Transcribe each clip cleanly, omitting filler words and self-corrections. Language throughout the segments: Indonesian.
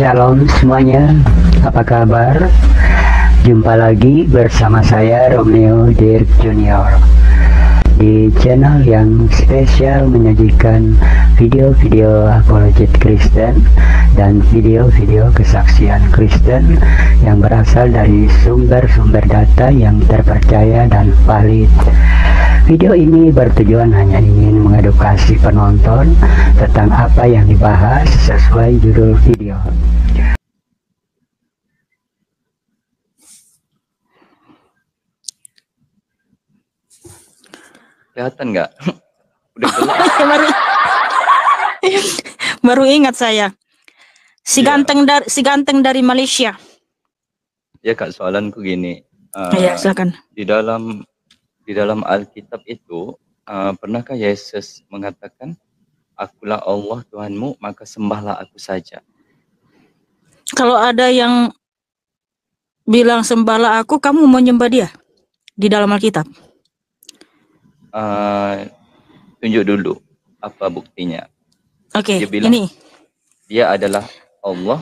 Shalom semuanya, apa kabar? Jumpa lagi bersama saya Romeo Dirk Junior di channel yang spesial menyajikan video-video apologet Kristen dan video-video kesaksian Kristen yang berasal dari sumber-sumber data yang terpercaya dan valid. Video ini bertujuan hanya ingin mengedukasi penonton tentang apa yang dibahas sesuai judul video. Kelihatan nggak? Udah gelap. Baru ingat saya. Si ganteng dari Malaysia. Ya Kak, soalanku gini. Ya, silakan. Di dalam Alkitab itu, pernahkah Yesus mengatakan, "Akulah Allah Tuhanmu, maka sembahlah aku saja"? Kalau ada yang bilang sembahlah aku, kamu mau nyembah dia di dalam Alkitab? Tunjuk dulu apa buktinya. Oke, Dia bilang, ini. dia adalah Allah,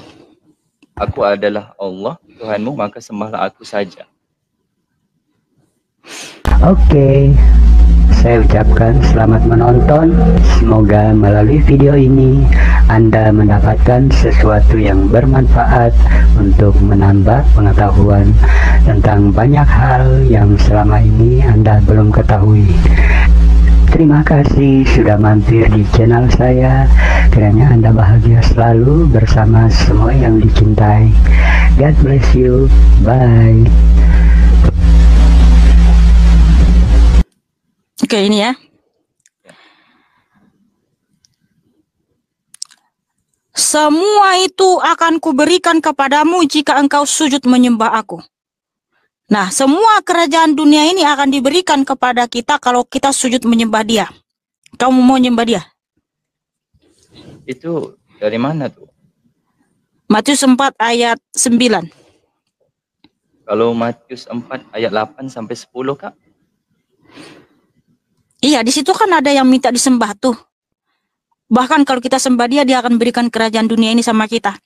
aku adalah Allah Tuhanmu, maka sembahlah aku saja. Oke, saya ucapkan selamat menonton. Semoga melalui video ini Anda mendapatkan sesuatu yang bermanfaat untuk menambah pengetahuan tentang banyak hal yang selama ini Anda belum ketahui. Terima kasih sudah mampir di channel saya. Kiranya Anda bahagia selalu bersama semua yang dicintai. God bless you. Bye. Oke, ini ya. Semua itu akan kuberikan kepadamu jika engkau sujud menyembah aku. Nah, semua kerajaan dunia ini akan diberikan kepada kita kalau kita sujud menyembah dia. Kamu mau nyembah dia? Itu dari mana tuh? Matius 4 ayat 9. Kalau Matius 4 ayat 8 sampai 10, Kak? Iya, di situ kan ada yang minta disembah tuh. Bahkan kalau kita sembah dia, dia akan berikan kerajaan dunia ini sama kita.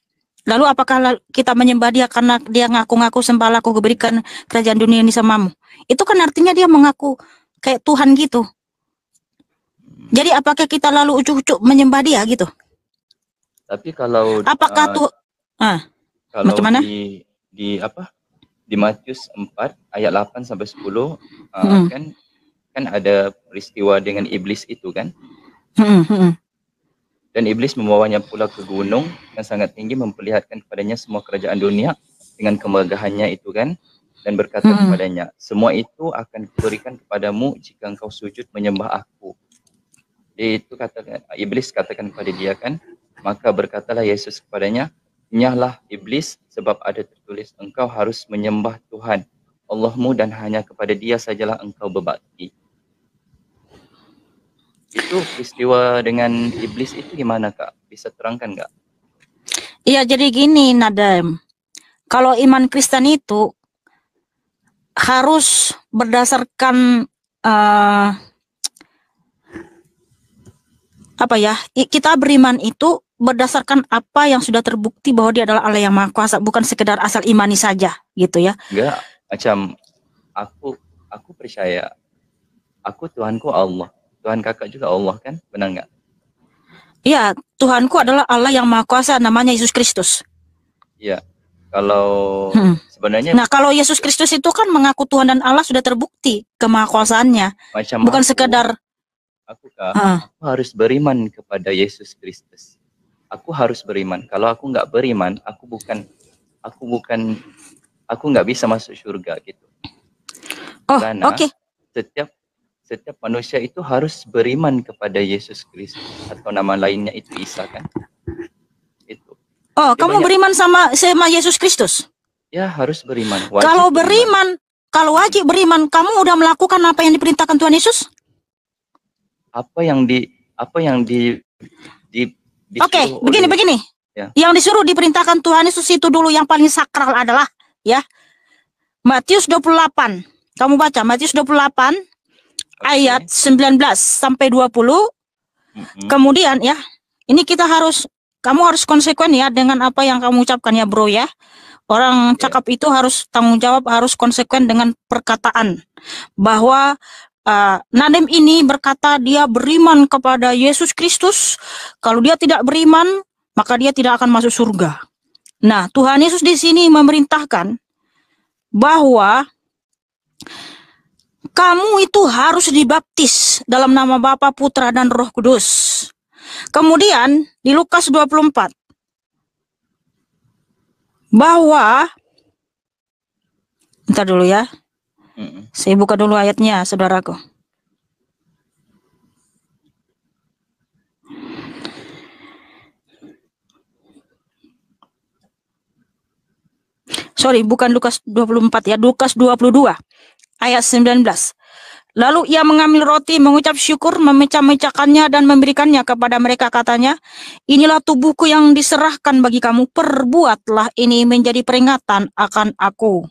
Lalu apakah kita menyembah dia karena dia ngaku-ngaku sembahlah aku berikan kerajaan dunia ini samamu? Itu kan artinya dia mengaku kayak Tuhan gitu. Jadi apakah kita lalu ujuk-ujuk menyembah dia gitu? Tapi kalau apakah kalau macam mana? Di Matius 4 ayat 8 sampai 10 kan ada peristiwa dengan iblis itu kan? Dan iblis membawanya pula ke gunung yang sangat tinggi, memperlihatkan kepadanya semua kerajaan dunia dengan kemegahannya itu kan, dan berkata kepadanya, semua itu akan kuberikan kepadamu jika engkau sujud menyembah aku. Itu katakan iblis katakan kepada dia kan, maka berkatalah Yesus kepadanya, nyahlah iblis, sebab ada tertulis engkau harus menyembah Tuhan Allahmu dan hanya kepada dia sajalah engkau berbakti. Itu peristiwa dengan iblis itu gimana Kak? Bisa terangkan nggak? Iya, jadi gini Nadem. Kalau iman Kristen itu harus berdasarkan kita beriman itu berdasarkan apa yang sudah terbukti bahwa dia adalah Allah yang Maha Kuasa, bukan sekedar asal imani saja gitu ya. Enggak, macam aku percaya aku Tuhanku Allah. Tuhan kakak juga Allah kan? Benar nggak? Iya, Tuhanku adalah Allah yang Maha Kuasa, namanya Yesus Kristus. Iya, kalau sebenarnya... Nah, kalau Yesus Kristus itu kan mengaku Tuhan dan Allah sudah terbukti kemahakuasaannya. Bukan sekedar... Aku harus beriman kepada Yesus Kristus. Aku harus beriman. Kalau aku nggak beriman, aku nggak bisa masuk surga gitu. Oh, karena oke. Setiap manusia itu harus beriman kepada Yesus Kristus, atau nama lainnya itu Isa kan? Itu. Oh, kamu beriman sama Yesus Kristus? Ya, harus beriman. Kalau wajib beriman, kamu udah melakukan apa yang diperintahkan Tuhan Yesus? Apa yang Oke, begini. Ya. Yang disuruh diperintahkan Tuhan Yesus itu dulu yang paling sakral adalah ya Matius 28. Kamu baca Matius 28 ayat 19 sampai 20. Kemudian ya, ini kita harus kamu harus konsekuen ya dengan apa yang kamu ucapkan ya bro ya. Orang cakap itu harus tanggung jawab, harus konsekuen dengan perkataan. Bahwa Nadem ini berkata dia beriman kepada Yesus Kristus. Kalau dia tidak beriman, maka dia tidak akan masuk surga. Nah, Tuhan Yesus di sini memerintahkan bahwa kamu itu harus dibaptis dalam nama Bapa, Putra, dan Roh Kudus. Kemudian di Lukas 24 bahwa, bentar dulu ya, saya buka dulu ayatnya saudaraku. Sorry, bukan Lukas 24 ya, Lukas 22 ayat 19. Lalu ia mengambil roti, mengucap syukur, memecah-mecahkannya dan memberikannya kepada mereka, katanya, inilah tubuhku yang diserahkan bagi kamu, perbuatlah ini menjadi peringatan akan aku.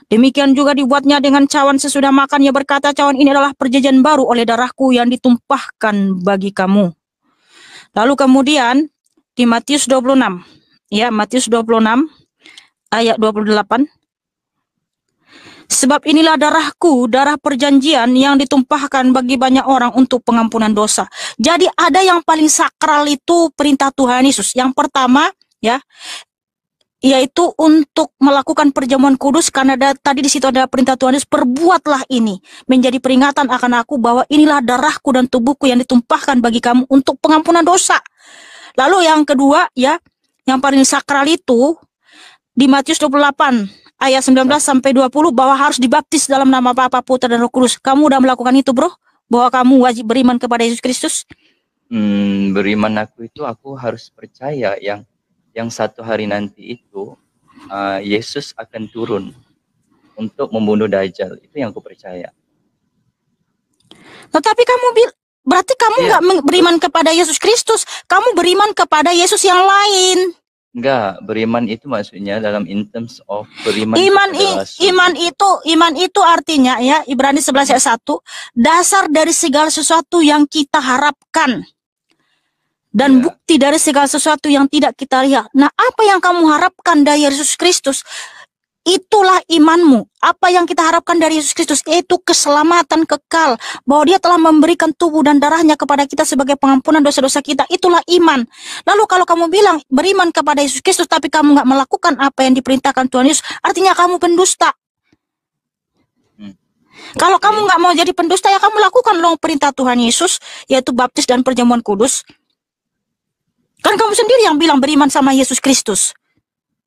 Demikian juga dibuatnya dengan cawan sesudah makan. Ia berkata, cawan ini adalah perjanjian baru oleh darahku yang ditumpahkan bagi kamu. Lalu kemudian di Matius 26, ya, Matius 26 ayat 28. Sebab inilah darahku, darah perjanjian yang ditumpahkan bagi banyak orang untuk pengampunan dosa. Jadi ada yang paling sakral itu perintah Tuhan Yesus. Yang pertama ya, yaitu untuk melakukan perjamuan kudus, karena tadi di situ ada perintah Tuhan Yesus, perbuatlah ini menjadi peringatan akan aku bahwa inilah darahku dan tubuhku yang ditumpahkan bagi kamu untuk pengampunan dosa. Lalu yang kedua ya, yang paling sakral itu di Matius 28 ayat 19 sampai 20 bahwa harus dibaptis dalam nama Bapa, Putra, dan Roh Kudus. Kamu udah melakukan itu, bro? Bahwa kamu wajib beriman kepada Yesus Kristus? Beriman aku harus percaya yang satu hari nanti itu Yesus akan turun untuk membunuh Dajjal. Itu yang aku percaya. Tetapi berarti kamu nggak beriman kepada Yesus Kristus. Kamu beriman kepada Yesus yang lain. Enggak, beriman itu maksudnya dalam in terms of beriman iman itu artinya ya, Ibrani 11 ayat 1, dasar dari segala sesuatu yang kita harapkan dan bukti dari segala sesuatu yang tidak kita lihat. Nah, apa yang kamu harapkan dari Yesus Kristus? Itulah imanmu. Apa yang kita harapkan dari Yesus Kristus, yaitu keselamatan kekal, bahwa dia telah memberikan tubuh dan darahnya kepada kita sebagai pengampunan dosa-dosa kita. Itulah iman. Lalu kalau kamu bilang beriman kepada Yesus Kristus tapi kamu nggak melakukan apa yang diperintahkan Tuhan Yesus, artinya kamu pendusta. Kalau kamu nggak mau jadi pendusta, ya kamu lakukan loh perintah Tuhan Yesus, yaitu baptis dan perjamuan kudus. Kan kamu sendiri yang bilang beriman sama Yesus Kristus.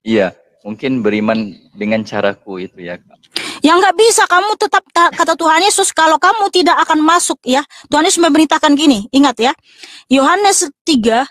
Iya, mungkin beriman dengan caraku itu ya, Kak. Yang nggak bisa, kamu tetap kata Tuhan Yesus, kalau kamu tidak akan masuk ya. Tuhan Yesus memerintahkan gini, ingat ya. Yohanes 3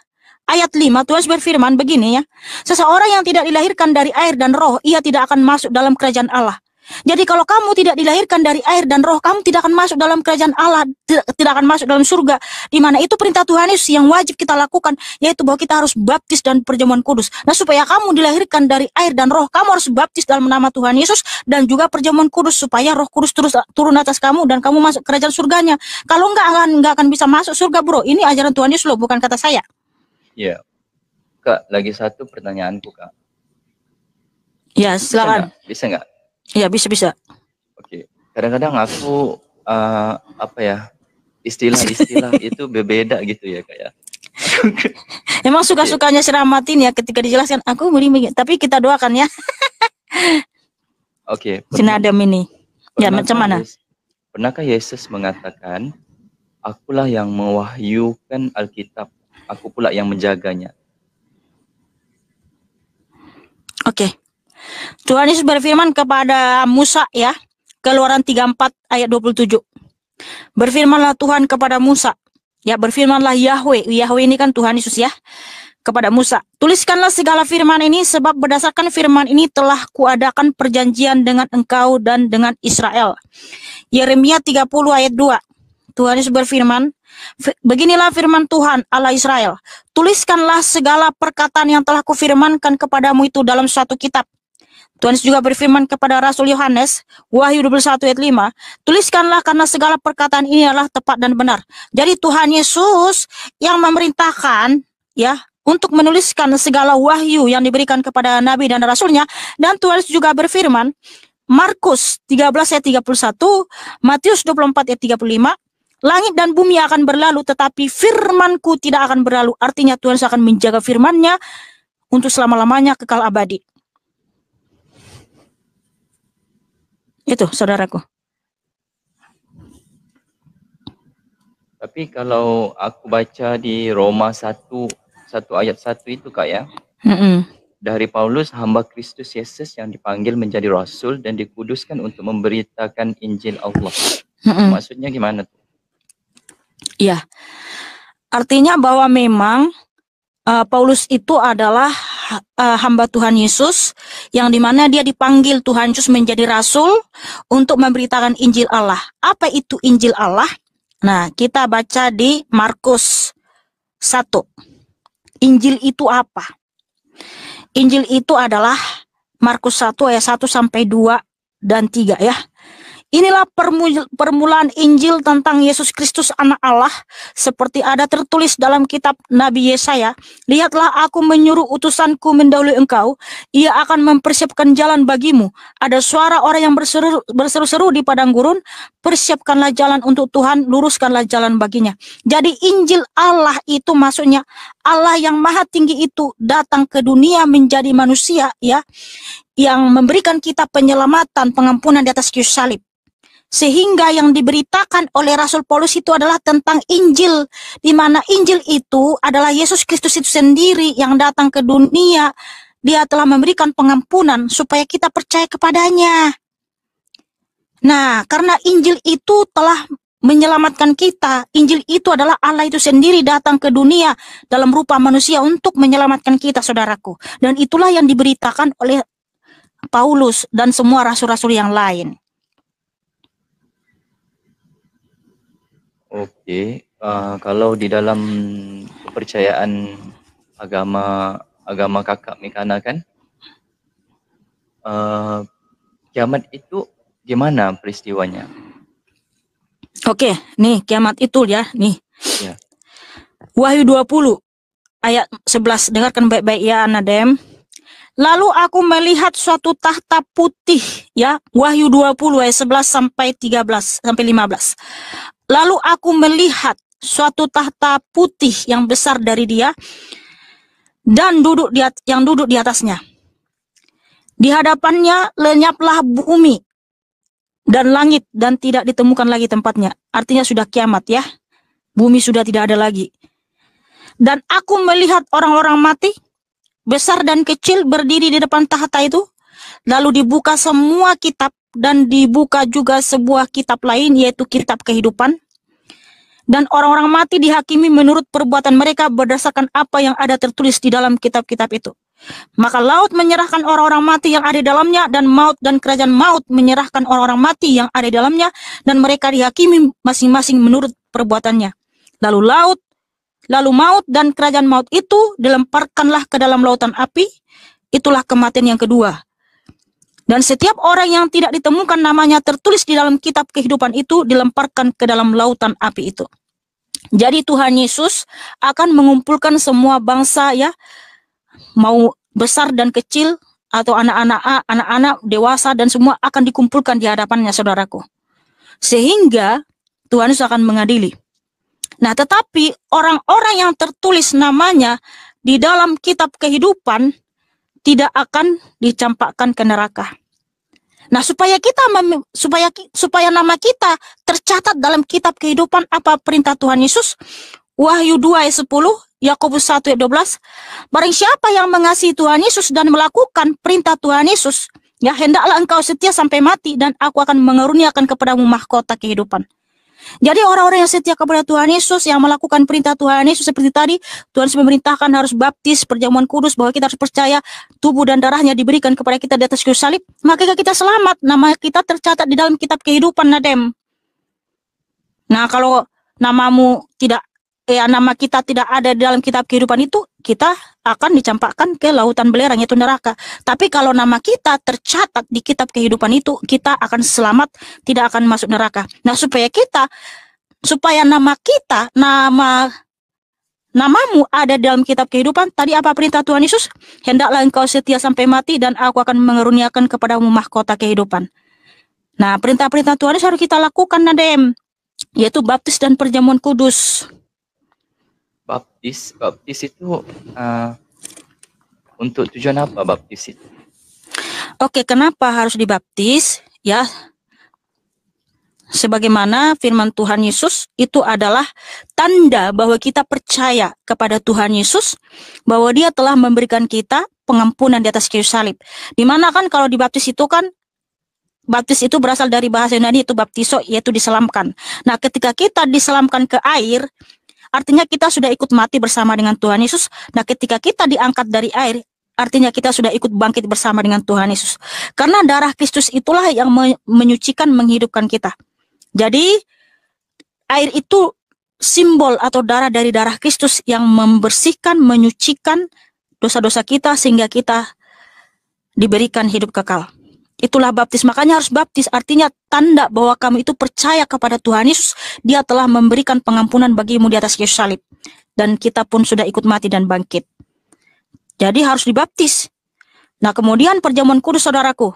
ayat 5, Tuhan Yesus berfirman begini ya. Seseorang yang tidak dilahirkan dari air dan roh, ia tidak akan masuk dalam kerajaan Allah. Jadi kalau kamu tidak dilahirkan dari air dan roh, kamu tidak akan masuk dalam kerajaan Allah, tidak akan masuk dalam surga. Di mana itu perintah Tuhan Yesus yang wajib kita lakukan, yaitu bahwa kita harus baptis dan perjamuan kudus. Nah, supaya kamu dilahirkan dari air dan roh, kamu harus baptis dalam nama Tuhan Yesus dan juga perjamuan kudus, supaya Roh Kudus terus turun atas kamu dan kamu masuk kerajaan surganya. Kalau enggak akan bisa masuk surga, bro. Ini ajaran Tuhan Yesus loh, bukan kata saya. Iya. Kak, lagi satu pertanyaanku, Kak. Ya, silakan. Bisa nggak? Ya, bisa. Oke. Kadang-kadang aku istilah-istilah itu berbeda gitu ya, Kak ya. Emang suka-sukanya si Rahmatin ya ketika dijelaskan aku beriman, tapi kita doakan ya. Oke. Si Nadem ini. Ya, macam mana? Pernahkah Yesus mengatakan, akulah yang mewahyukan Alkitab, aku pula yang menjaganya? Oke. Tuhan Yesus berfirman kepada Musa ya, Keluaran 34 ayat 27. Berfirmanlah Tuhan kepada Musa, ya, berfirmanlah Yahweh ini kan Tuhan Yesus ya, kepada Musa, tuliskanlah segala firman ini, sebab berdasarkan firman ini telah kuadakan perjanjian dengan engkau dan dengan Israel. Yeremia 30 ayat 2. Tuhan Yesus berfirman, beginilah firman Tuhan Allah Israel, tuliskanlah segala perkataan yang telah kufirmankan kepadamu itu dalam suatu kitab. Tuhan Yesus juga berfirman kepada Rasul Yohanes, Wahyu 21 ayat 5, tuliskanlah karena segala perkataan ini adalah tepat dan benar. Jadi Tuhan Yesus yang memerintahkan ya untuk menuliskan segala wahyu yang diberikan kepada Nabi dan Rasulnya. Dan Tuhan Yesus juga berfirman, Markus 13 ayat 31, Matius 24 ayat 35, langit dan bumi akan berlalu, tetapi firmanku tidak akan berlalu. Artinya Tuhan akan menjaga firman-Nya untuk selama-lamanya, kekal abadi. Itu, saudaraku. Tapi kalau aku baca di Roma 1 ayat 1 itu Kak ya, dari Paulus, hamba Kristus Yesus yang dipanggil menjadi rasul dan dikuduskan untuk memberitakan Injil Allah. Maksudnya gimana tuh? Iya, artinya bahwa memang Paulus itu adalah hamba Tuhan Yesus yang dimana dia dipanggil Tuhan Yesus menjadi rasul untuk memberitakan Injil Allah. Apa itu Injil Allah? Nah, kita baca di Markus 1. Injil itu apa? Injil itu adalah Markus 1 ayat 1 sampai 2 dan 3 ya. Inilah permulaan Injil tentang Yesus Kristus anak Allah, seperti ada tertulis dalam kitab Nabi Yesaya. Lihatlah, aku menyuruh utusanku mendahului engkau, ia akan mempersiapkan jalan bagimu. Ada suara orang yang berseru-seru di padang gurun, persiapkanlah jalan untuk Tuhan, luruskanlah jalan baginya. Jadi Injil Allah itu maksudnya Allah yang maha tinggi itu datang ke dunia menjadi manusia ya, yang memberikan kita penyelamatan, pengampunan di atas kayu salib. Sehingga yang diberitakan oleh Rasul Paulus itu adalah tentang Injil, di mana Injil itu adalah Yesus Kristus itu sendiri yang datang ke dunia. Dia telah memberikan pengampunan supaya kita percaya kepadanya. Nah, karena Injil itu telah menyelamatkan kita, Injil itu adalah Allah itu sendiri datang ke dunia dalam rupa manusia untuk menyelamatkan kita, saudaraku. Dan itulah yang diberitakan oleh Paulus dan semua rasul-rasul yang lain. Oke, kalau di dalam kepercayaan agama kakak Mikana kan, kiamat itu gimana peristiwanya? Oke, nih kiamat itu ya, nih. Ya. Wahyu 20 ayat 11, dengarkan baik-baik ya Nadem. Lalu aku melihat suatu tahta putih ya, Wahyu 20 ayat 11 sampai 13 sampai 15. Lalu aku melihat suatu tahta putih yang besar dari dia dan yang duduk di atasnya. Di hadapannya lenyaplah bumi dan langit dan tidak ditemukan lagi tempatnya. Artinya sudah kiamat ya. Bumi sudah tidak ada lagi. Dan aku melihat orang-orang mati besar dan kecil berdiri di depan tahta itu. Lalu dibuka semua kitab dan dibuka juga sebuah kitab lain, yaitu kitab kehidupan. Dan orang-orang mati dihakimi menurut perbuatan mereka berdasarkan apa yang ada tertulis di dalam kitab-kitab itu. Maka laut menyerahkan orang-orang mati yang ada di dalamnya, dan maut dan kerajaan maut menyerahkan orang-orang mati yang ada di dalamnya, dan mereka dihakimi masing-masing menurut perbuatannya. Lalu maut dan kerajaan maut itu dilemparkanlah ke dalam lautan api. Itulah kematian yang kedua. Dan setiap orang yang tidak ditemukan namanya tertulis di dalam kitab kehidupan itu dilemparkan ke dalam lautan api itu. Jadi Tuhan Yesus akan mengumpulkan semua bangsa ya, mau besar dan kecil atau anak-anak, dewasa, dan semua akan dikumpulkan di hadapannya, saudaraku. Sehingga Tuhan Yesus akan mengadili. Nah, tetapi orang-orang yang tertulis namanya di dalam kitab kehidupan tidak akan dicampakkan ke neraka. Nah, supaya nama kita tercatat dalam kitab kehidupan, apa perintah Tuhan Yesus? Wahyu 2 ayat 10, Yakobus 1 ayat 12. Barang siapa yang mengasihi Tuhan Yesus dan melakukan perintah Tuhan Yesus, ya hendaklah engkau setia sampai mati, dan aku akan mengaruniakan kepadamu mahkota kehidupan. Jadi orang-orang yang setia kepada Tuhan Yesus, yang melakukan perintah Tuhan Yesus seperti tadi, Tuhan Yesus memerintahkan harus baptis, perjamuan kudus, bahwa kita harus percaya tubuh dan darahnya diberikan kepada kita di atas kayu salib, maka kita selamat, nama kita tercatat di dalam kitab kehidupan, Nadem. Nah, kalau nama kita tidak ada di dalam kitab kehidupan itu, kita akan dicampakkan ke lautan belerang, yaitu neraka. Tapi kalau nama kita tercatat di kitab kehidupan itu, kita akan selamat, tidak akan masuk neraka. Nah, supaya nama namamu ada dalam kitab kehidupan. Tadi apa perintah Tuhan Yesus? Hendaklah engkau setia sampai mati dan aku akan mengeruniakan kepadamu mahkota kehidupan. Nah, perintah-perintah Tuhan Yesus harus kita lakukan, Nadem, yaitu baptis dan perjamuan kudus. Baptis itu untuk tujuan apa baptis itu? Oke, kenapa harus dibaptis? Ya, sebagaimana firman Tuhan Yesus itu adalah tanda bahwa kita percaya kepada Tuhan Yesus, bahwa Dia telah memberikan kita pengampunan di atas kayu salib. Dimana kan kalau dibaptis itu kan, baptis itu berasal dari bahasa Yunani, itu baptiso, yaitu diselamkan. Nah, ketika kita diselamkan ke air, artinya kita sudah ikut mati bersama dengan Tuhan Yesus. Nah, ketika kita diangkat dari air, artinya kita sudah ikut bangkit bersama dengan Tuhan Yesus. Karena darah Kristus itulah yang menyucikan, menghidupkan kita. Jadi, air itu simbol atau darah dari darah Kristus yang membersihkan, menyucikan dosa-dosa kita sehingga kita diberikan hidup kekal. Itulah baptis. Makanya harus baptis, artinya tanda bahwa kamu itu percaya kepada Tuhan Yesus. Dia telah memberikan pengampunan bagimu di atas kayu salib. Dan kita pun sudah ikut mati dan bangkit. Jadi harus dibaptis. Nah, kemudian perjamuan kudus, saudaraku.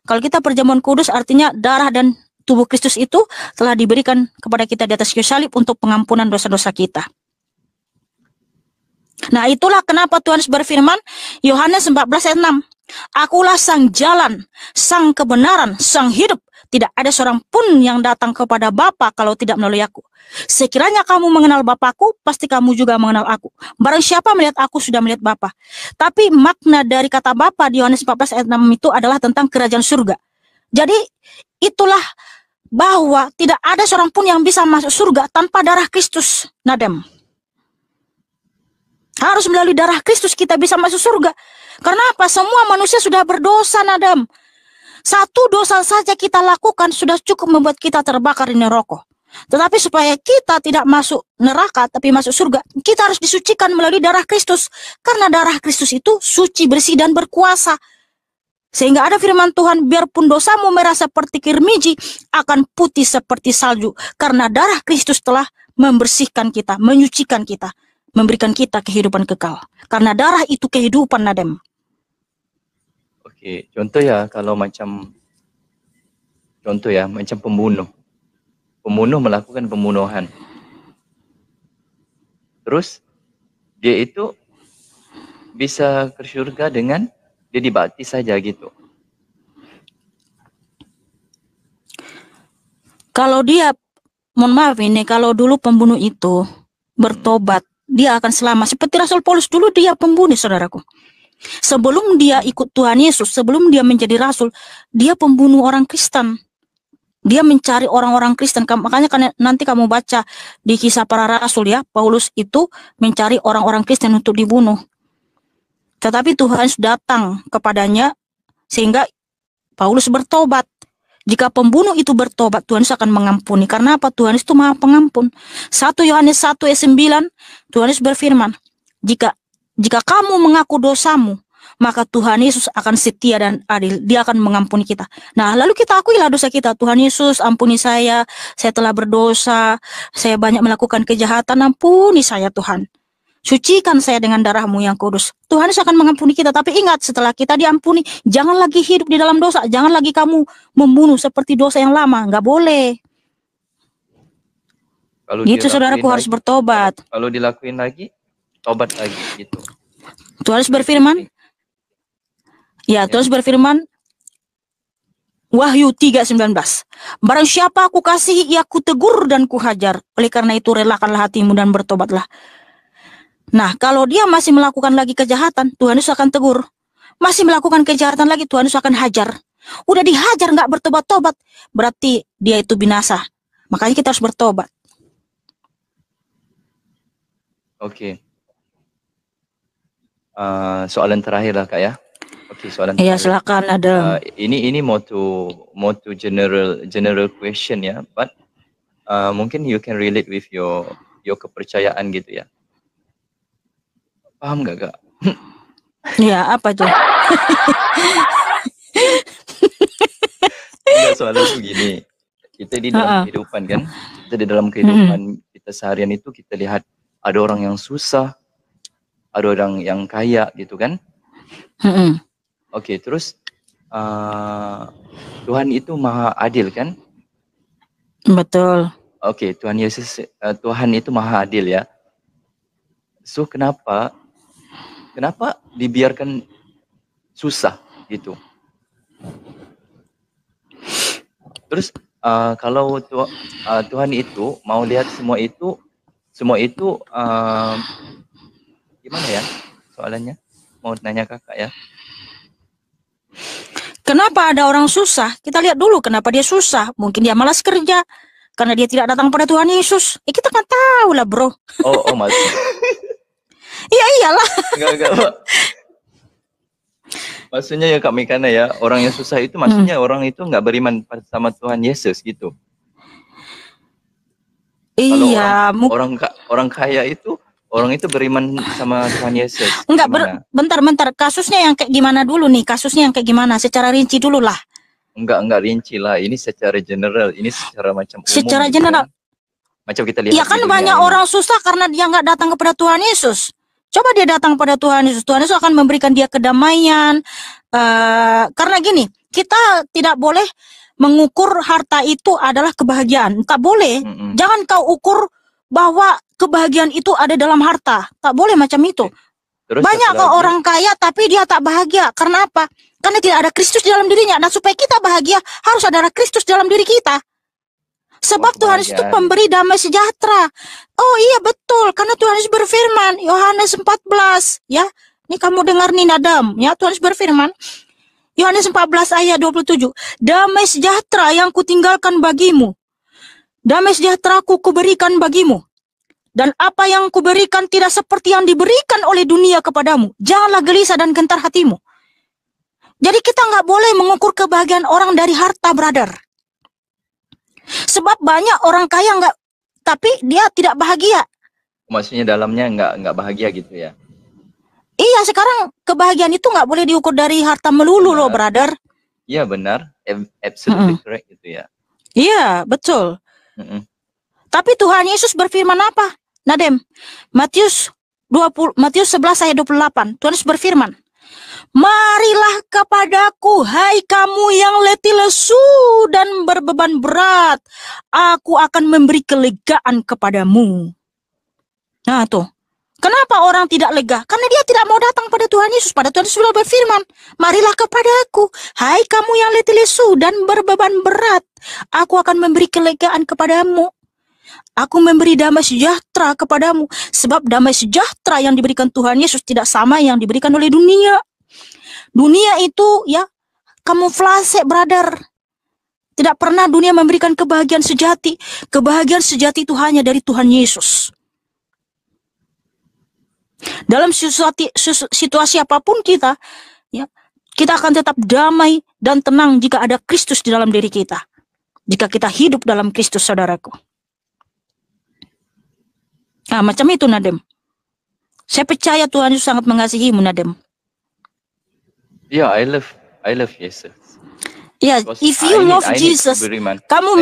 Kalau kita perjamuan kudus artinya darah dan tubuh Kristus itu telah diberikan kepada kita di atas kayu salib untuk pengampunan dosa-dosa kita. Nah, itulah kenapa Tuhan berfirman, Yohanes 14 ayat 6. Akulah sang jalan, sang kebenaran, sang hidup. Tidak ada seorang pun yang datang kepada Bapa kalau tidak melalui aku. Sekiranya kamu mengenal Bapakku, pasti kamu juga mengenal aku. Barang siapa melihat aku sudah melihat Bapa. Tapi makna dari kata Bapa di Yohanes 14 ayat 6 itu adalah tentang kerajaan surga. Jadi itulah bahwa tidak ada seorang pun yang bisa masuk surga tanpa darah Kristus, Nadem. Harus melalui darah Kristus kita bisa masuk surga. Karena apa? Semua manusia sudah berdosa, Nadem. Satu dosa saja kita lakukan sudah cukup membuat kita terbakar di neraka. Tetapi supaya kita tidak masuk neraka tapi masuk surga, kita harus disucikan melalui darah Kristus. Karena darah Kristus itu suci, bersih, dan berkuasa. Sehingga ada firman Tuhan, biarpun dosamu merah seperti kirmiji, akan putih seperti salju. Karena darah Kristus telah membersihkan kita, menyucikan kita, memberikan kita kehidupan kekal. Karena darah itu kehidupan, Nadem. Oke, contoh ya, kalau macam pembunuh. Pembunuh melakukan pembunuhan. Terus dia itu bisa ke surga dengan dia dibaptis saja gitu. Kalau dia, mohon maaf ini, kalau dulu pembunuh itu bertobat, dia akan selamat. Seperti Rasul Paulus dulu, dia pembunuh, saudaraku. Sebelum dia ikut Tuhan Yesus, sebelum dia menjadi rasul, dia pembunuh orang Kristen. Dia mencari orang-orang Kristen. Makanya nanti kamu baca di Kisah Para Rasul ya, Paulus itu mencari orang-orang Kristen untuk dibunuh. Tetapi Tuhan datang kepadanya sehingga Paulus bertobat. Jika pembunuh itu bertobat, Tuhan akan mengampuni. Karena apa? Tuhan itu Maha Pengampun. 1 Yohanes 1 ayat 9, Tuhan berfirman, jika kamu mengaku dosamu, maka Tuhan Yesus akan setia dan adil. Dia akan mengampuni kita. Nah, lalu kita akuilah dosa kita. Tuhan Yesus, ampuni saya telah berdosa, saya banyak melakukan kejahatan, ampuni saya Tuhan. Sucikan saya dengan darah-Mu yang kudus. Tuhan Yesus akan mengampuni kita. Tapi ingat, setelah kita diampuni, jangan lagi hidup di dalam dosa. Jangan lagi kamu membunuh seperti dosa yang lama. Nggak boleh. Kalau gitu saudaraku, harus bertobat. Kalau dilakuin lagi, tobat lagi gitu. Tuhan berfirman, Tuhan berfirman, Wahyu 3:19. Barang siapa aku kasihi, ia kutegur dan kuhajar. Oleh karena itu relakanlah hatimu dan bertobatlah. Nah, kalau dia masih melakukan lagi kejahatan, Tuhan Yesus akan tegur. Masih melakukan kejahatan lagi, Tuhan Yesus akan hajar. Udah dihajar nggak bertobat-tobat, berarti dia itu binasa. Makanya kita harus bertobat. Oke. Soalan terakhir lah Kak ya. Oke, soalan Iya, terakhir. silakan ada. Ini mau to general question ya, but mungkin you can relate with your kepercayaan gitu ya. Paham nggak Kak? Iya, apa tuh? Enggak, soalnya begini. Kita di dalam kehidupan kan, kita di dalam kehidupan kita seharian itu kita lihat ada orang yang susah, ada orang yang kaya gitu kan. Mm-mm. Oke, terus Tuhan itu maha adil kan? Betul. Oke, Tuhan Yesus, Tuhan itu maha adil ya. So kenapa dibiarkan susah gitu? Terus kalau Tuhan itu mau lihat semua itu gimana ya soalannya? Mau nanya kakak ya. Kenapa ada orang susah? Kita lihat dulu kenapa dia susah. Mungkin dia malas kerja karena dia tidak datang pada Tuhan Yesus. Kita kan tahu lah, bro. Oh maksud. Iya iyalah. Enggak. Maksudnya ya Kak Mikana ya, orang yang susah itu maksudnya orang itu nggak beriman sama Tuhan Yesus gitu. Kalau Iya, orang kaya itu, orang itu beriman sama Tuhan Yesus. enggak, Gimana? bentar. Kasusnya yang kayak gimana dulu nih? Kasusnya yang kayak gimana? Secara rinci dulu lah. Enggak rinci lah. Ini secara general. Ini secara macam umum. Secara gitu general. kan. Macam kita lihat Iya di kan dunia banyak ini. orang susah karena dia nggak datang kepada Tuhan Yesus. Coba dia datang pada Tuhan Yesus. Tuhan Yesus akan memberikan dia kedamaian. Karena gini, kita tidak boleh mengukur harta itu adalah kebahagiaan. Tak boleh. Jangan kau ukur bahwa kebahagiaan itu ada dalam harta. Tak boleh macam itu. Terus banyak kok orang kaya tapi dia tak bahagia. Karena apa? Karena tidak ada Kristus dalam dirinya. Dan supaya kita bahagia harus ada Kristus dalam diri kita. Sebab Tuhan Yesus itu pemberi damai sejahtera. Oh iya betul, karena Tuhan Yesus berfirman, Yohanes 14, ya. Ini kamu dengar nih Nadam, ya. Tuhan Yesus berfirman, Yohanes 14 ayat 27, damai sejahtera yang kutinggalkan bagimu, damai sejahtera kuberikan bagimu. Dan apa yang kuberikan tidak seperti yang diberikan oleh dunia kepadamu. Janganlah gelisah dan gentar hatimu. Jadi kita nggak boleh mengukur kebahagiaan orang dari harta, brother. Sebab banyak orang kaya nggak, tapi dia tidak bahagia. Maksudnya dalamnya nggak bahagia gitu ya? Iya, sekarang kebahagiaan itu nggak boleh diukur dari harta melulu loh, brother. Iya benar, absolutely correct gitu ya. Iya betul. Tapi Tuhan Yesus berfirman apa, Nadem? Matius 11 ayat 28. Tuhan Yesus berfirman, marilah kepadaku, hai kamu yang letih lesu dan berbeban berat. Aku akan memberi kelegaan kepadamu. Nah tuh, kenapa orang tidak lega? Karena dia tidak mau datang pada Tuhan Yesus. Pada Tuhan Yesus sudah berfirman, marilah kepadaku, hai kamu yang letih lesu dan berbeban berat. Aku akan memberi kelegaan kepadamu. Aku memberi damai sejahtera kepadamu. Sebab damai sejahtera yang diberikan Tuhan Yesus tidak sama yang diberikan oleh dunia. Dunia itu ya kamuflase, brother. Tidak pernah dunia memberikan kebahagiaan sejati. Kebahagiaan sejati itu hanya dari Tuhan Yesus. Dalam situasi apapun kita, ya, kita akan tetap damai dan tenang jika ada Kristus di dalam diri kita. Jika kita hidup dalam Kristus, saudaraku. Nah, macam itu, Nadem. Saya percaya Tuhan Yesus sangat mengasihimu, Nadem. Yeah, I love Jesus. Ya, if you love Jesus, kamu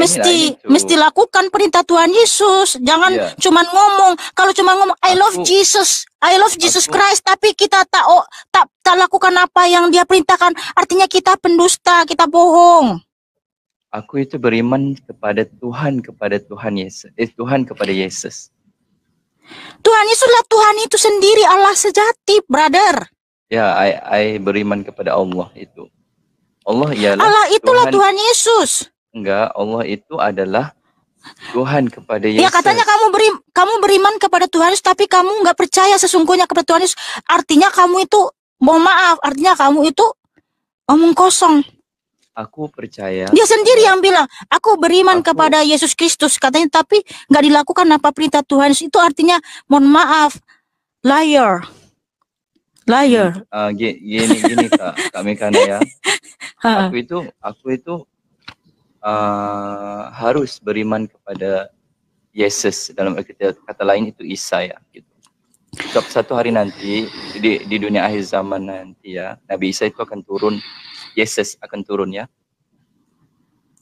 mesti lakukan perintah Tuhan Yesus. Jangan cuman ngomong. Kalau cuma ngomong I love Jesus Christ, tapi kita tak lakukan apa yang Dia perintahkan, artinya kita pendusta, kita bohong. Aku itu beriman kepada Tuhan Yesus. Tuhan kepada Yesus. Tuhan Yesuslah Tuhan itu sendiri, Allah sejati, brother. Ya, I beriman kepada Allah itu. Allah ialah Allah itulah Tuhan Yesus. Enggak, Allah itu adalah Tuhan kepada Yesus. Ya, katanya kamu beriman kepada Tuhan Yesus, tapi kamu nggak percaya sesungguhnya kepada Tuhan Yesus. Artinya kamu itu, mohon maaf, artinya kamu itu omong kosong. Aku percaya. Dia sendiri yang bilang, aku beriman kepada Yesus Kristus, katanya, tapi nggak dilakukan apa perintah Tuhan Yesus. Itu artinya, mohon maaf, liar. Gini Kak Mekana ya. Aku itu harus beriman kepada Yesus, dalam kata lain itu Isa ya gitu. Suatu hari nanti di dunia akhir zaman nanti ya, Nabi Isa itu akan turun, Yesus akan turun ya.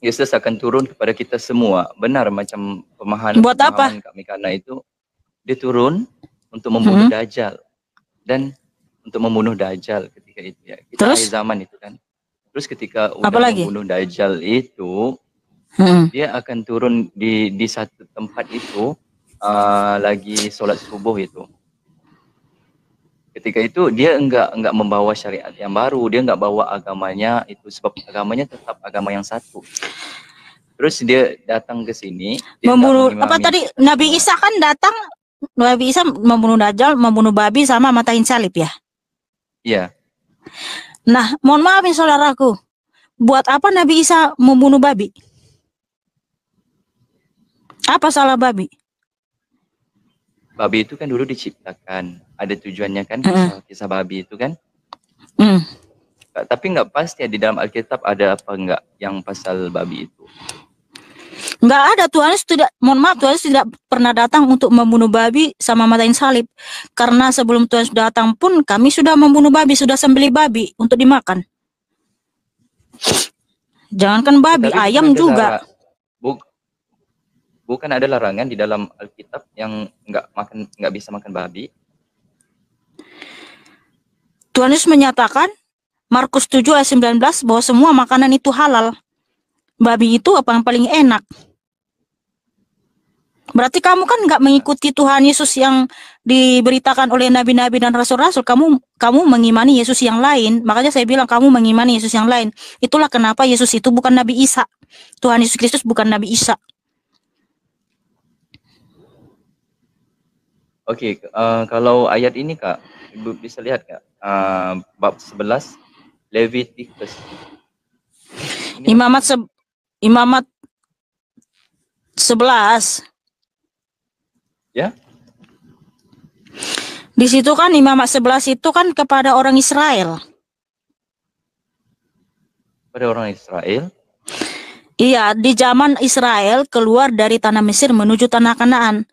Yesus akan turun kepada kita semua. Benar macam pemahaman buat apa? Kak Mekana itu dia turun untuk membunuh Dajjal dan untuk membunuh Dajjal ketika itu ya. Kita Terus? akhir zaman itu kan. Terus ketika udah Apa lagi? membunuh Dajjal itu, dia akan turun di satu tempat itu lagi sholat subuh itu. Ketika itu dia enggak membawa syariat yang baru, dia enggak bawa agamanya itu, sebab agamanya tetap agama yang satu. Terus dia datang ke sini, dia Membunuh enggak apa tadi? mengimami Nabi Isa kan datang, Nabi Isa membunuh Dajjal, membunuh babi sama matain salib ya. Iya. Nah, mohon maaf nih saudaraku, buat apa Nabi Isa membunuh babi? Apa salah babi? Babi itu kan dulu diciptakan, ada tujuannya kan, kisah babi itu kan. Tapi nggak pasti ya di dalam Alkitab ada apa enggak yang pasal babi itu. Nggak ada, Tuhan Yesus tidak, mohon maaf, Tuhan Yesus tidak pernah datang untuk membunuh babi sama matain salib. Karena sebelum Tuhan Yesus datang pun kami sudah membunuh babi, sudah sembelih babi untuk dimakan. Jangankan babi, Tapi ayam juga. Bukan ada larangan di dalam Alkitab yang nggak bisa makan babi. Tuhan Yesus menyatakan Markus 7 ayat 19 bahwa semua makanan itu halal. Babi itu apa yang paling enak? Berarti kamu kan nggak mengikuti Tuhan Yesus yang diberitakan oleh nabi-nabi dan rasul-rasul. Kamu mengimani Yesus yang lain. Makanya saya bilang kamu mengimani Yesus yang lain. Itulah kenapa Yesus itu bukan Nabi Isa. Tuhan Yesus Kristus bukan Nabi Isa. Oke, kalau ayat ini Kak, Ibu bisa lihat Kak, bab 11 Leviticus. Imamat 11. Ya. Di situ kan Imamat 11 itu kan kepada orang Israel. Pada orang Israel? Iya, di zaman Israel keluar dari tanah Mesir menuju tanah Kanaan.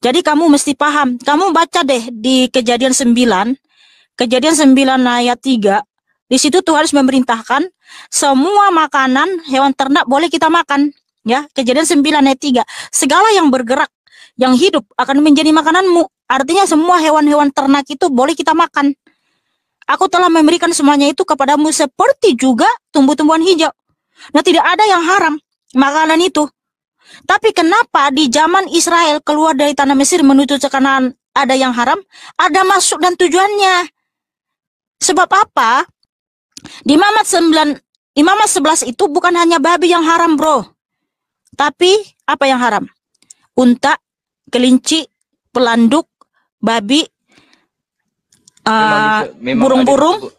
Jadi kamu mesti paham. Kamu baca deh di Kejadian 9 ayat 3. Di situ Tuhan memerintahkan semua makanan hewan ternak boleh kita makan. Ya, Kejadian 9 ayat 3. Segala yang bergerak, yang hidup akan menjadi makananmu. Artinya semua hewan-hewan ternak itu boleh kita makan. Aku telah memberikan semuanya itu kepadamu seperti juga tumbuh-tumbuhan hijau. Nah, tidak ada yang haram makanan itu. Tapi kenapa di zaman Israel keluar dari tanah Mesir menuju ke Kanaan ada yang haram? Ada maksud dan tujuannya. Sebab apa? Di Imamat 11 itu bukan hanya babi yang haram, bro. Tapi apa yang haram? Unta, kelinci, pelanduk, babi, burung-burung.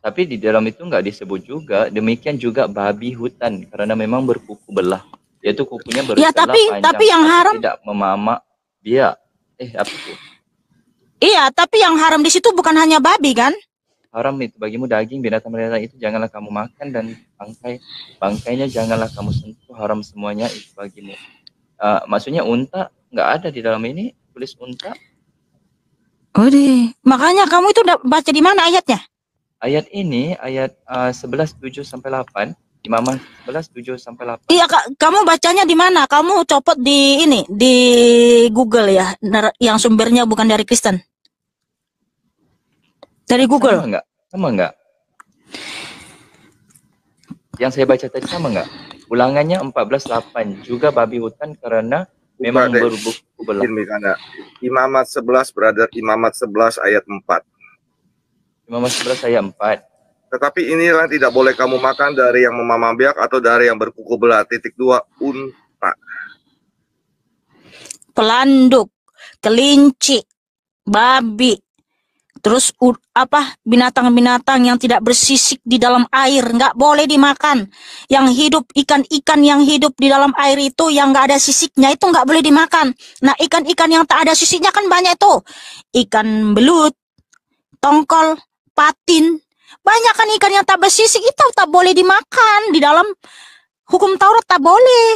Tapi di dalam itu nggak disebut juga. Demikian juga babi hutan karena memang berkuku belah. Yaitu kukunya berselah panjang. Tapi yang haram tidak memamak dia. Apa itu? Iya, tapi yang haram di situ bukan hanya babi kan? Haram itu bagimu daging binatang-binatang itu janganlah kamu makan, dan bangkainya janganlah kamu sentuh, haram semuanya itu bagimu. Maksudnya unta nggak ada di dalam ini, tulis unta. Oh deh, makanya kamu itu baca di mana ayatnya? Ayat ini ayat 11:7 sampai 8. Imamat 11:7 sampai 8. Iya, kamu bacanya di mana? Kamu copot di ini, di Google ya, yang sumbernya bukan dari Kristen. Dari Google. Sama enggak? Yang saya baca tadi sama enggak? Ulangannya 14:8 juga babi hutan karena memang berbuku belah. Imamat 11, brother, Imamat 11 ayat 4. Imamat 11 ayat 4. Tetapi inilah tidak boleh kamu makan dari yang memamah biak atau dari yang berkuku belah. 2. Unta, pelanduk, kelinci, babi, terus binatang-binatang yang tidak bersisik di dalam air nggak boleh dimakan. Yang hidup, ikan-ikan yang hidup di dalam air itu yang nggak ada sisiknya itu nggak boleh dimakan. Nah, ikan-ikan yang tak ada sisiknya kan banyak tuh. Ikan belut, tongkol, patin. Banyak kan ikan yang tak bersisik itu tak boleh dimakan. Di dalam hukum Taurat tak boleh.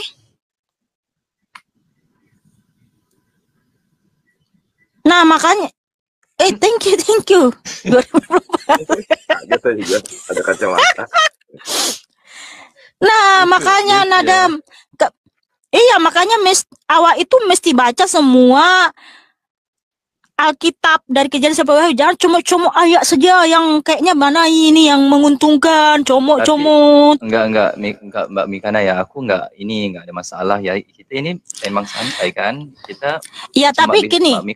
Nah, makanya thank you. 2024. Gitu juga ada kacamata. Nah, makanya Nadam, iya makanya awak itu mesti baca semua Alkitab dari Kejadian sampai Wahyu, jangan cuma ayat saja yang kayaknya mana ini yang menguntungkan, comot-comot. Enggak Mbak Mikana ya, aku enggak ada masalah ya. Kita ini emang santai kan. Kita Ya cuma tapi gini, Mbak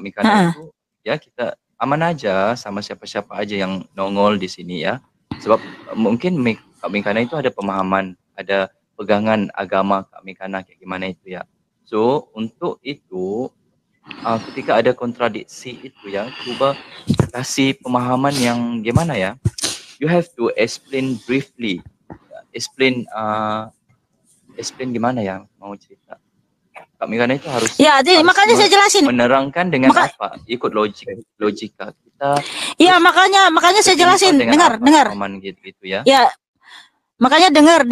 Mikana Heeh. itu ya kita aman aja sama siapa-siapa aja yang nongol di sini ya. Sebab mungkin Mbak Mikana itu ada pemahaman, ada pegangan agama Kak Mikana kayak gimana itu ya. So untuk itu ketika ada kontradiksi itu ya, coba kasih pemahaman yang gimana ya. You have to explain briefly. Explain gimana ya mau cerita. Kak Mikana itu harus Ya, jadi makanya saya jelasin. menerangkan dengan apa? Ikut logika kita. Ya, makanya saya jelasin. Dengar. Gitu ya. Ya, makanya dengar.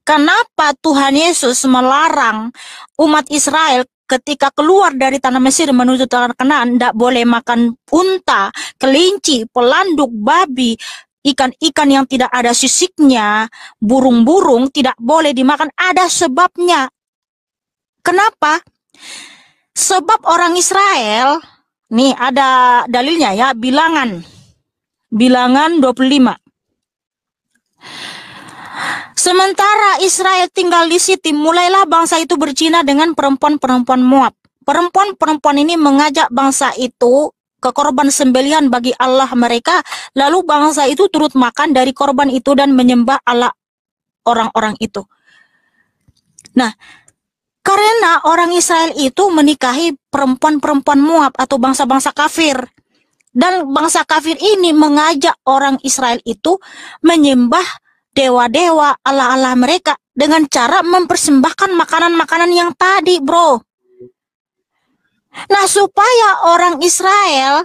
Kenapa Tuhan Yesus melarang umat Israel ketika keluar dari tanah Mesir menuju tanah Kanaan tidak boleh makan unta, kelinci, pelanduk, babi, ikan-ikan yang tidak ada sisiknya, burung-burung tidak boleh dimakan. Ada sebabnya. Kenapa? Sebab orang Israel, nih ada dalilnya ya, Bilangan 25. Sementara Israel tinggal di Sitim, mulailah bangsa itu berzina dengan perempuan-perempuan Moab. Perempuan-perempuan ini mengajak bangsa itu ke korban sembelihan bagi Allah mereka, lalu bangsa itu turut makan dari korban itu dan menyembah Allah orang-orang itu. Nah, karena orang Israel itu menikahi perempuan-perempuan Moab atau bangsa-bangsa kafir. Dan bangsa kafir ini mengajak orang Israel itu menyembah dewa-dewa, Allah-Allah mereka dengan cara mempersembahkan makanan-makanan yang tadi, bro. Nah, supaya orang Israel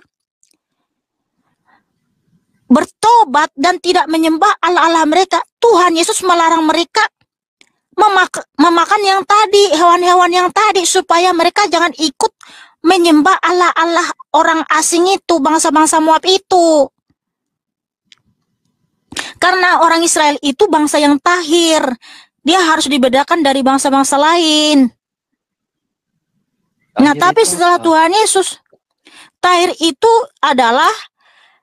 bertobat dan tidak menyembah Allah-Allah mereka, Tuhan Yesus melarang mereka memakan yang tadi, hewan-hewan yang tadi, supaya mereka jangan ikut menyembah Allah-Allah orang asing itu, bangsa-bangsa Moab itu. Karena orang Israel itu bangsa yang tahir, dia harus dibedakan dari bangsa-bangsa lain. Nah, tapi setelah Tuhan Yesus, tahir itu adalah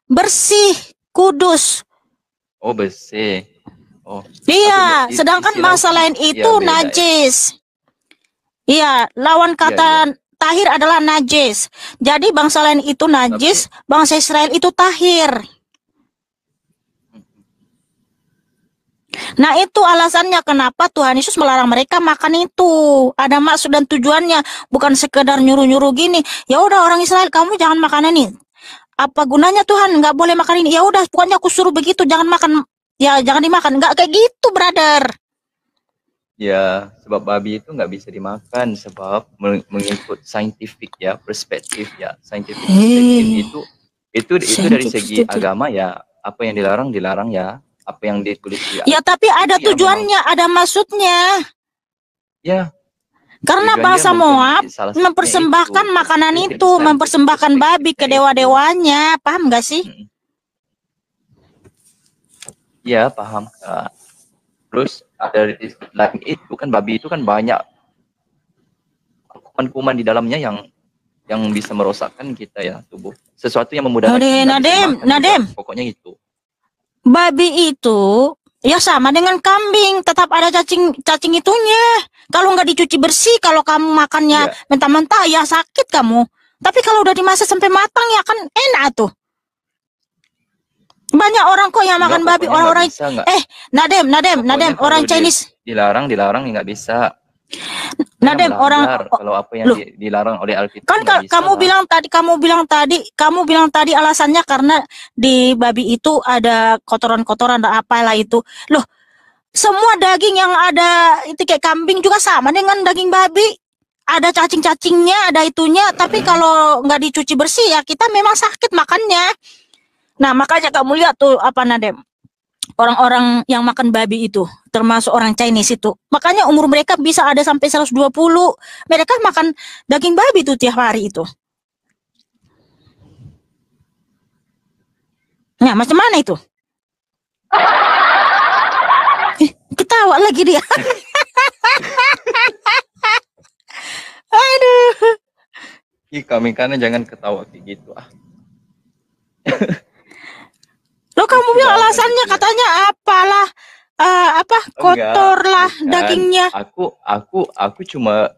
bersih, kudus. Oh, bersih. Oh. Iya, sedangkan bangsa lain itu najis. Iya, lawan kata tahir adalah najis. Jadi bangsa lain itu najis, bangsa Israel itu tahir. Nah, itu alasannya kenapa Tuhan Yesus melarang mereka makan itu. Ada maksud dan tujuannya, bukan sekedar nyuruh-nyuruh gini. Ya udah orang Israel, kamu jangan makan ini. Apa gunanya Tuhan nggak boleh makan ini? Ya udah, pokoknya aku suruh begitu, jangan makan. Ya jangan dimakan. Nggak kayak gitu, brother. Ya, sebab babi itu nggak bisa dimakan sebab mengikut scientific ya, perspektif ya. Scientific perspektif itu dari segi agama ya. Apa yang dilarang ya. Apa yang ditulis ya, tapi ada tujuannya, ada maksudnya. Ya. Karena bangsa Moab mempersembahkan makanan itu, mempersembahkan babi ke dewa-dewanya, paham gak sih? Ya, paham Kak. Terus dari lain itu kan babi itu kan banyak kuman-kuman di dalamnya yang bisa merosakkan kita ya, tubuh. Sesuatu yang memudahkan. Nadem. Pokoknya itu. Babi itu ya sama dengan kambing, tetap ada cacing itunya. Kalau nggak dicuci bersih, kalau kamu makannya mentah-mentah ya sakit kamu. Tapi kalau udah dimasak sampai matang ya kan enak tuh. Banyak orang kok yang makan babi, orang-orang Nadem, orang Chinese dilarang nggak bisa. Nadem, orang kalau apa yang dilarang oleh Alkitab kan kamu bilang tadi alasannya karena di babi itu ada kotoran-kotoran atau apalah itu. Loh, semua daging yang ada itu kayak kambing juga sama dengan daging babi. Ada cacing-cacingnya, ada itunya, tapi kalau nggak dicuci bersih ya kita memang sakit makannya. Nah, makanya kamu lihat tuh apa Nadem? Orang-orang yang makan babi itu, termasuk orang Chinese itu. Makanya umur mereka bisa ada sampai 120. Mereka makan daging babi tuh tiap hari itu. Nah, macam mana itu? Ketawa lagi dia. Aduh. Ih, kami karena jangan ketawa kayak gitu. Lo kamu Lucu bilang banget alasannya itu ya. katanya apalah kotor lah Bukan. dagingnya. Aku cuma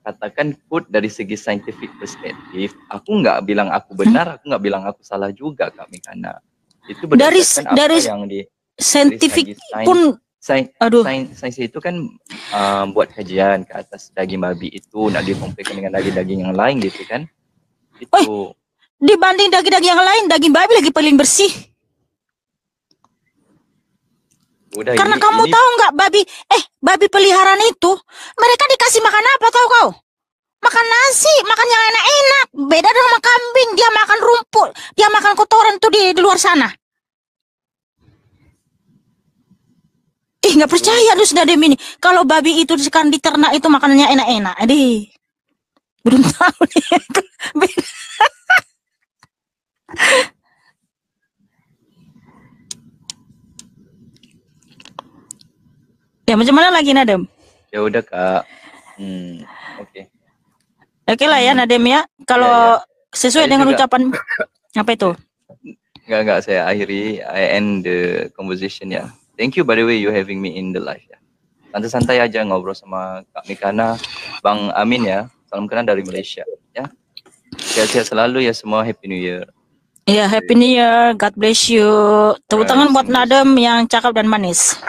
katakan food dari segi scientific perspektif. Aku nggak bilang aku benar, aku nggak bilang aku salah juga, kami karena itu Dari berdasarkan dari apa yang dari saintifik segi sains. pun aduh. Sains itu kan buat kajian ke atas daging babi itu nak dikompetkan dengan daging-daging yang lain gitu kan. Itu Dibanding daging-daging yang lain, daging babi lagi paling bersih. udah Karena ini kamu tahu nggak babi peliharaan itu mereka dikasih makan apa tahu kau? Makan nasi, makan yang enak-enak. Beda dengan kambing, dia makan rumput, dia makan kotoran tuh di luar sana. Nggak percaya lu sudah dem ini. Kalau babi itu sekarang diternak itu makanannya enak-enak. Aduh, belum tahu nih. Ya macam mana lagi Nadem? ya udah Kak. Oke. Oke lah ya Nadem ya. Kalau sesuai Saya dengan juga- ucapan apa itu? Enggak saya akhiri. I end the conversation ya. Thank you by the way you having me in the live ya. Santai-santai aja ngobrol sama Kak Mikana, Bang Amin ya. Salam kenal dari Malaysia ya. Sehat-sehat selalu ya semua. Happy New Year. Ya, Happy New Year. God bless you. Tepuk tangan buat Nadem yang cakep dan manis.